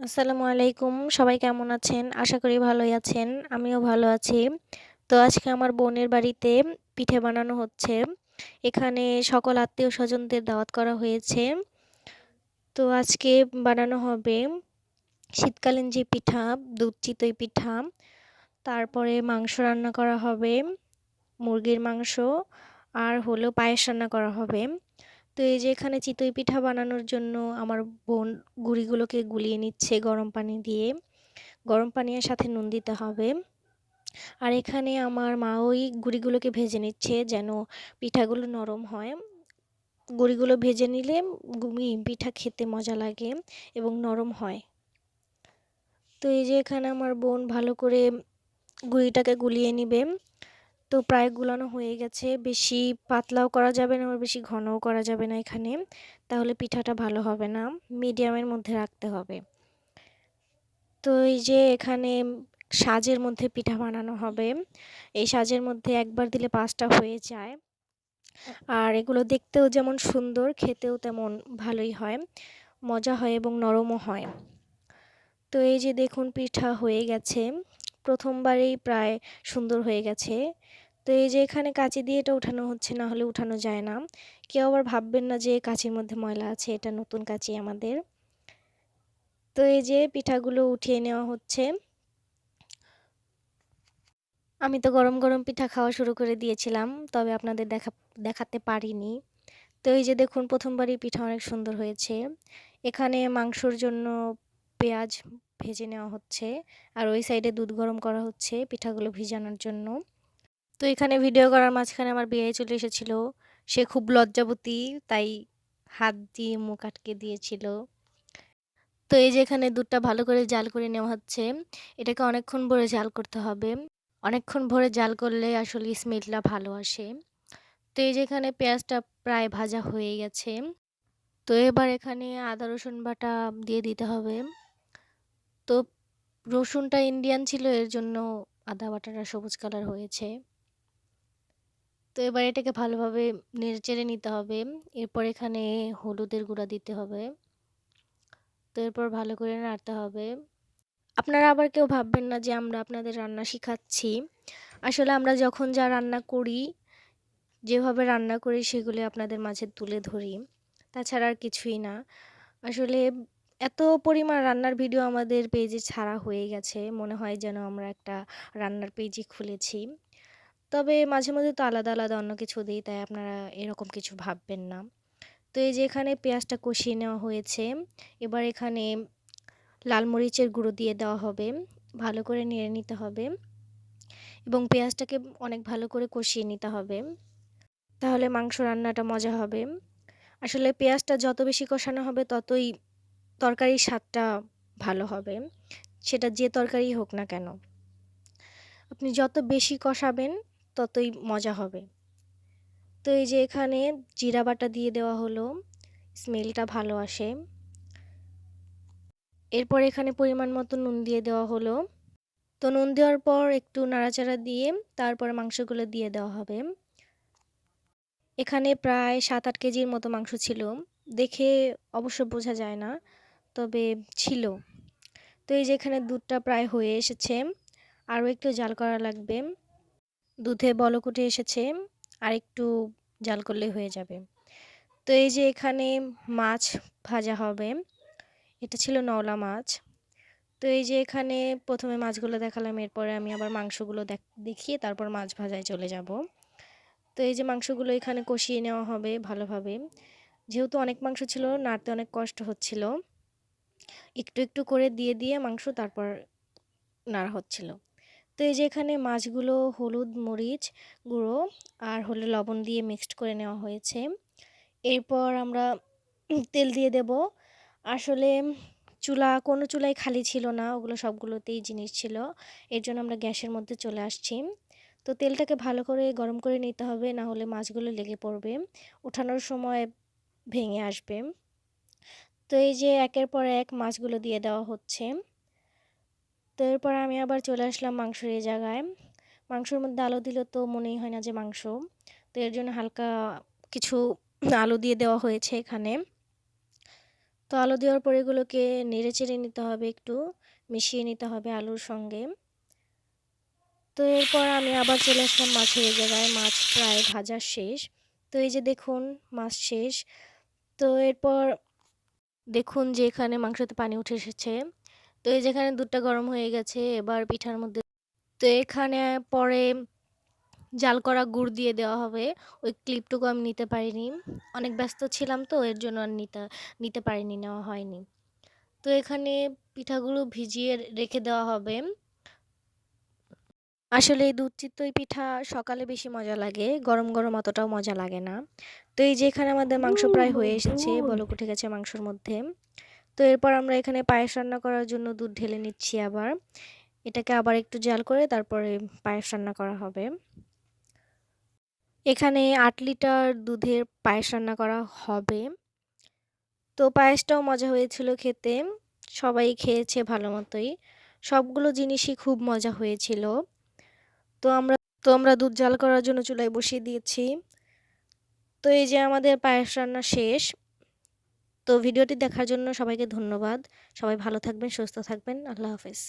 আসসালামু আলাইকুম। সবাই কেমন আছেন? আশা করি ভালোই আছেন। আমিও ভালো আছি। তো আজকে আমার বোনের বাড়িতে পিঠে বানানো হচ্ছে। এখানে সকল আত্মীয়স্বজনদের দাওয়াত করা হয়েছে। তো আজকে বানানো হবে শীতকালীন যে পিঠা, দুধ চিতই পিঠা। তারপরে মাংস রান্না করা হবে, মুরগির মাংস আর হলো পায়েস রান্না করা হবে। তো এই যে এখানে চিতই পিঠা বানানোর জন্য আমার বোন গুঁড়িগুলোকে গুলিয়ে নিচ্ছে গরম পানি দিয়ে। গরম পানির সাথে নুন দিতে হবে। আর এখানে আমার মা ওই গুঁড়িগুলোকে ভেজে নিচ্ছে যেন পিঠাগুলো নরম হয়। গুঁড়িগুলো ভেজে নিলে পিঠা খেতে মজা লাগে এবং নরম হয়। তো এই যে এখানে আমার বোন ভালো করে গুঁড়িটাকে গুলিয়ে নিবে। তো প্রায় গুলানো হয়ে গেছে। বেশি পাতলাও করা যাবে না আবার বেশি ঘনও করা যাবে না এখানে। তাহলে পিঠাটা ভালো হবে না। মিডিয়ামের মধ্যে রাখতে হবে। তো এই যে এখানে সাজের মধ্যে পিঠা বানানো হবে। এই সাজের মধ্যে একবার দিলে ৫টা হয়ে যায়। আর এগুলো দেখতেও যেমন সুন্দর, খেতেও তেমন ভালোই হয়। মজা হয় এবং নরমও হয়। তো এই যে দেখুন পিঠা হয়ে গেছে। প্রথমবারেই প্রায় সুন্দর হয়ে গেছে। তো এই যে এখানে কাঁচি দিয়ে এটা উঠানো হচ্ছে, না হলে উঠানো যায় না। কেউ আবার ভাববেন না যে কাঁচির মধ্যে ময়লা আছে, এটা নতুন কাঁচি আমাদের। তো এই যে পিঠাগুলো উঠিয়ে নেওয়া হচ্ছে। আমি তো গরম, গরম পিঠা খাওয়া শুরু করে দিয়েছিলাম। তবে আপনাদের দেখাতে পারিনি। তো এই যে দেখুন ১ম বারই পিঠা অনেক সুন্দর হয়েছে। এখানে মাংসর জন্য পেঁয়াজ ভেজে নেওয়া হচ্ছে। আর ওই সাইডে দুধ গরম করা হচ্ছে পিঠাগুলো ভিজানোর জন্য। তো এখানে ভিডিও করার মাঝখানে আমার বেয়াই চলে এসেছিল। সে খুব লজ্জাবতী, তাই হাত দিয়ে মুখ আটকে দিয়েছিল। তো এই যে এখানে দুধটা ভালো করে জাল করে নেওয়া হচ্ছে। এটাকে অনেকক্ষণ ভরে জাল করতে হবে। অনেকক্ষণ ভরে জাল করলে আসলে স্মেলটা ভালো আসে। তো এই যে এখানে পেঁয়াজটা প্রায় ভাজা হয়ে গেছে। তো এবার এখানে আদা রসুন বাটা দিয়ে দিতে হবে। তো রসুনটা ইন্ডিয়ান ছিল, এর জন্য আদা বাটাটা সবুজ কালার হয়েছে। তো এবার এটাকে ভালোভাবে নেড়েচেড়ে নিতে হবে। এরপর এখানে হলুদের গুঁড়া দিতে হবে। তো এরপর ভালো করে নাড়তে হবে। আপনারা আবার কেউ ভাববেন না যে আমরা আপনাদের রান্না শিখাচ্ছি। আসলে আমরা যখন যা রান্না করি, যেভাবে রান্না করি সেগুলি আপনাদের মাঝে তুলে ধরি। তাছাড়া আর কিছুই না। আসলে এত পরিমাণ রান্নার ভিডিও আমাদের পেজে ছাড়া হয়ে গেছে। মনে হয় যেন আমরা একটা রান্নার পেজই খুলেছি। তবে মাঝে মধ্যে তো আলাদা, আলাদা অন্য কিছু দিই, তাই আপনারা এরকম কিছু ভাববেন না। তো এই যে এখানে পেঁয়াজটা কষিয়ে নেওয়া হয়েছে। এবার এখানে লাল মরিচের গুঁড়ো দিয়ে দেওয়া হবে। ভালো করে নেড়ে নিতে হবে এবং পেঁয়াজটাকে অনেক ভালো করে কষিয়ে নিতে হবে। তাহলে মাংস রান্নাটা মজা হবে। আসলে পেঁয়াজটা যত বেশি কষানো হবে ততই তরকারির স্বাদটা ভালো হবে। সেটা যে তরকারিই হোক না কেন। আপনি যত বেশি কষাবেন ততই মজা হবে। তো এই যে এখানে জিরা বাটা দিয়ে দেওয়া হলো। স্মেলটা ভালো আসে। এরপর এখানে পরিমাণ মতো নুন দিয়ে দেওয়া হলো। তো নুন দেওয়ার পর একটু নাড়াচাড়া দিয়ে তারপর মাংসগুলো দিয়ে দেওয়া হবে। এখানে প্রায় ৭-৮ কেজির মতো মাংস ছিল। দেখে অবশ্য বোঝা যায় না, তবে ছিল। তো এই যে এখানে দুধটা প্রায় হয়ে এসেছে। আরও একটু জাল করা লাগবে। দুধে বলক উঠে এসেছে। আরেকটু জাল করলেই হয়ে যাবে। তো এই যে এখানে মাছ ভাজা হবে। এটা ছিল নওলা মাছ। তো এই যে এখানে ১ম এ মাছগুলো দেখালাম, এরপরে আমি আবার মাংসগুলো দেখিয়ে তারপর মাছ ভাজায় চলে যাব। তো এই যে মাংসগুলো এখানে কষিয়ে নেওয়া হবে ভালোভাবে। যেহেতু অনেক মাংস ছিল, নাড়তে অনেক কষ্ট হচ্ছিল। একটু, একটু করে দিয়ে মাংস তারপর নাড়া হচ্ছিল। তো এই যে এখানে মাছগুলো হলুদ, মরিচ গুঁড়ো আর হলো লবণ দিয়ে মিক্সড করে নেওয়া হয়েছে। এরপর আমরা তেল দিয়ে দেব। আসলে কোনো চুলাই খালি ছিল না, ওগুলো সবগুলোতেই জিনিস ছিল। এর জন্য আমরা গ্যাসের মধ্যে চলে আসছি। তো তেলটাকে ভালো করে গরম করে নিতে হবে, না হলে মাছগুলো লেগে পড়বে। ওঠানোর সময় ভেঙে আসবে। তো এই যে একের পর এক মাছগুলো দিয়ে দেওয়া হচ্ছে। তো এরপর আমি আবার চলে আসলাম মাংসের এই জায়গায়। মাংসের মধ্যে আলু দিলে তো মনেই হয় না যে মাংস। তো এর জন্য হালকা কিছু আলু দিয়ে দেওয়া হয়েছে এখানে। তো আলু দেওয়ার পর এগুলোকে নেড়েচেড়ে নিতে হবে, একটু মিশিয়ে নিতে হবে আলুর সঙ্গে। তো এরপর আমি আবার চলে আসলাম মাছের জায়গায়, মাছ প্রায় ভাজা শেষ। তো এই যে দেখুন মাছ শেষ। তো এরপর দেখুন যে এখানে মাংসতে পানি উঠে এসেছে। তো এই যেখানে দুধটা গরম হয়ে গেছে, এবার পিঠার মধ্যে তো এখানে পরে জাল করা গুড় দিয়ে দেওয়া হবে। ওই ক্লিপটুকু আমি নিতে পারিনি। অনেক ব্যস্ত ছিলাম তো এর জন্য আর নিতে পারিনি, নেওয়া হয়নি। তো এখানে পিঠাগুলো ভিজিয়ে রেখে দেওয়া হবে। আসলে এই দুধ চিতই পিঠা সকালে বেশি মজা লাগে, গরম গরম অতটাও মজা লাগে না। তো এই যে এখানে আমাদের মাংস Oh প্রায় my হয়ে এসেছে, god! বলক উঠে গেছে মাংসর মধ্যে। তো এরপর আমরা এখানে পায়েস রান্না করার জন্য দুধ ঢেলে নিচ্ছি আবার। এটাকে আবার একটু জাল করে তারপরে পায়েস রান্না করা হবে। এখানে ৮ লিটার দুধের পায়েস রান্না করা হবে। তো পায়েসটাও মজা হয়েছিল খেতে। সবাই খেয়েছে ভালো মতোই। সবগুলো জিনিসই খুব মজা হয়েছিল। তো আমরা দুধ জাল করার জন্য চুলায় বসিয়ে দিয়েছি। তো এই যে আমাদের পায়েস রান্না শেষ। তো ভিডিওটি দেখার জন্য সবাইকে ধন্যবাদ। সবাই ভালো থাকবেন, সুস্থ থাকবেন। আল্লাহ হাফেজ।